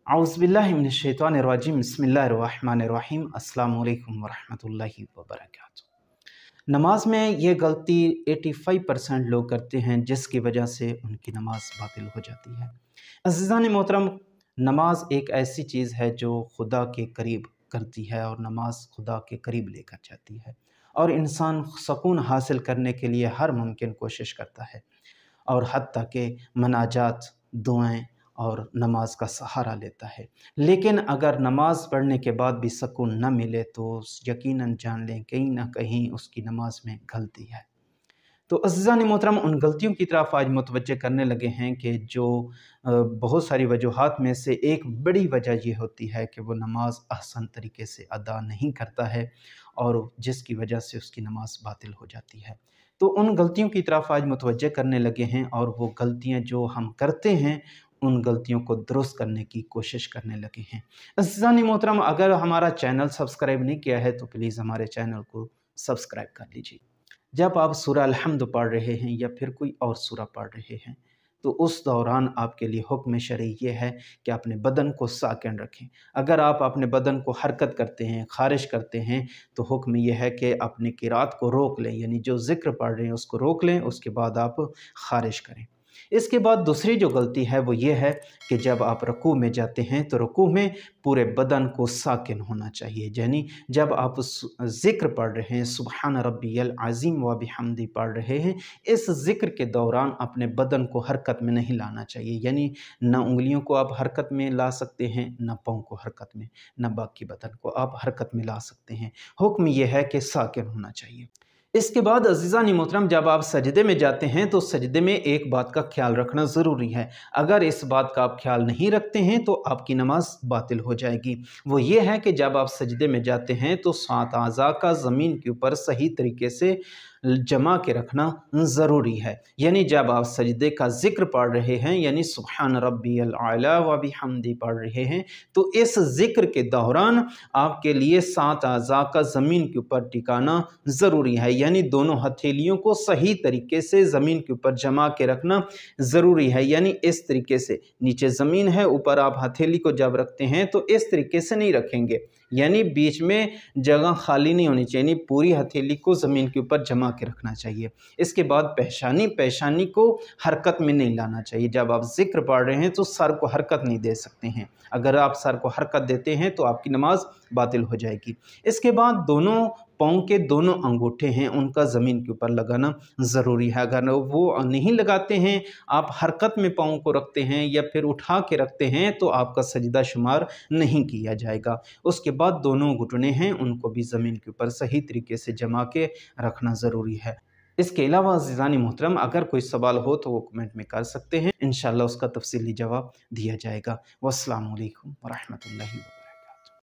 औज़ुबिल्लाहिमिनश्शैतानिर्रजीम बिस्मिल्लाहिर्रहमानिर्रहीम अस्सलामु अलैकुम वरहमतुल्लाहि वबरकातुहू। नमाज में ये गलती 85% लोग करते हैं, जिसकी वजह से उनकी नमाज बातिल हो जाती है। अज़ीज़ान मोहतरम, नमाज एक ऐसी चीज़ है जो खुदा के करीब करती है और नमाज खुदा के करीब लेकर जाती है, और इंसान सुकून हासिल करने के लिए हर मुमकिन कोशिश करता है और हत्ता कि मनाजात, दुआएं और नमाज का सहारा लेता है। लेकिन अगर नमाज पढ़ने के बाद भी सुकून न मिले तो यकीनन जान लें कहीं ना कहीं उसकी नमाज में गलती है। तो अज़ीज़ान मोहतरम, उन गलतियों की तरफ आज मुतवज्जे करने लगे हैं कि जो बहुत सारी वजूहात में से एक बड़ी वजह ये होती है कि वो नमाज अहसन तरीके से अदा नहीं करता है और जिसकी वजह से उसकी नमाज बातिल हो जाती है। तो उन गलतियों की तरफ आज मुतवज्जे करने लगे हैं और वो गलतियां जो हम करते हैं उन गलतियों को दुरुस्त करने की कोशिश करने लगे हैं। अज़ीज़ान मोहतरम, अगर हमारा चैनल सब्सक्राइब नहीं किया है तो प्लीज़ हमारे चैनल को सब्सक्राइब कर लीजिए। जब आप सूरह अल-हम्द पढ़ रहे हैं या फिर कोई और सूरह पढ़ रहे हैं तो उस दौरान आपके लिए हुक्म शरई ये है कि अपने बदन को साकिन रखें। अगर आप अपने बदन को हरकत करते हैं, खारिश करते हैं, तो हुक्म ये है कि अपनी किरात को रोक लें, यानी जो ज़िक्र पढ़ रहे हैं उसको रोक लें, उसके बाद आप खारिश करें। इसके बाद दूसरी जो गलती है वो ये है कि जब आप रुकू में जाते हैं तो रुकू में पूरे बदन को साकिन होना चाहिए, यानी जब आप ज़िक्र पढ़ रहे हैं, सुबहान रब्बियल अज़ीम व बिहम्दी पढ़ रहे हैं, इस ज़िक्र के दौरान अपने बदन को हरकत में नहीं लाना चाहिए, यानी न उंगलियों को आप हरकत में ला सकते हैं, न पाँव को हरकत में, न बाकी बदन को आप हरकत में ला सकते हैं। हुक्म यह है कि साकिन होना चाहिए। इसके बाद अज़ीज़ान मोहतरम, जब आप सजदे में जाते हैं तो सजदे में एक बात का ख्याल रखना ज़रूरी है। अगर इस बात का आप ख्याल नहीं रखते हैं तो आपकी नमाज बातिल हो जाएगी। वो ये है कि जब आप सजदे में जाते हैं तो 7 आज़ा का ज़मीन के ऊपर सही तरीके से जमा के रखना ज़रूरी है। यानी जब आप सजदे का ज़िक्र पढ़ रहे हैं, यानी सुब्हान रब्बियल आला व बिहम्दी पढ़ रहे हैं, तो इस ज़िक्र के दौरान आपके लिए 7 आज़ा का ज़मीन के ऊपर टिकाना ज़रूरी है, यानी दोनों हथेलियों को सही तरीके से ज़मीन के ऊपर जमा के रखना ज़रूरी है। यानी इस तरीके से नीचे ज़मीन है, ऊपर आप हथेली को जब रखते हैं तो इस तरीके से नहीं रखेंगे, यानी बीच में जगह खाली नहीं होनी चाहिए, यानी पूरी हथेली को ज़मीन के ऊपर जमा के रखना चाहिए। इसके बाद पेशानी को हरकत में नहीं लाना चाहिए। जब आप ज़िक्र पढ़ रहे हैं तो सर को हरकत नहीं दे सकते हैं। अगर आप सर को हरकत देते हैं तो आपकी नमाज बातिल हो जाएगी। इसके बाद दोनों पाँव के दोनों अंगूठे हैं उनका ज़मीन के ऊपर लगाना ज़रूरी है। अगर वो नहीं लगाते हैं, आप हरकत में पाँव को रखते हैं या फिर उठा के रखते हैं तो आपका सजदा शुमार नहीं किया जाएगा। उसके बाद दोनों घुटने हैं उनको भी ज़मीन के ऊपर सही तरीके से जमा के रखना ज़रूरी है। इसके अलावा अज़ीज़ान मोहतरम, अगर कोई सवाल हो तो वो कमेंट में कर सकते हैं, इंशाअल्लाह उसका तफसीली जवाब दिया जाएगा। वस्सलामु अलैकुम वरहमतुल्लाहि।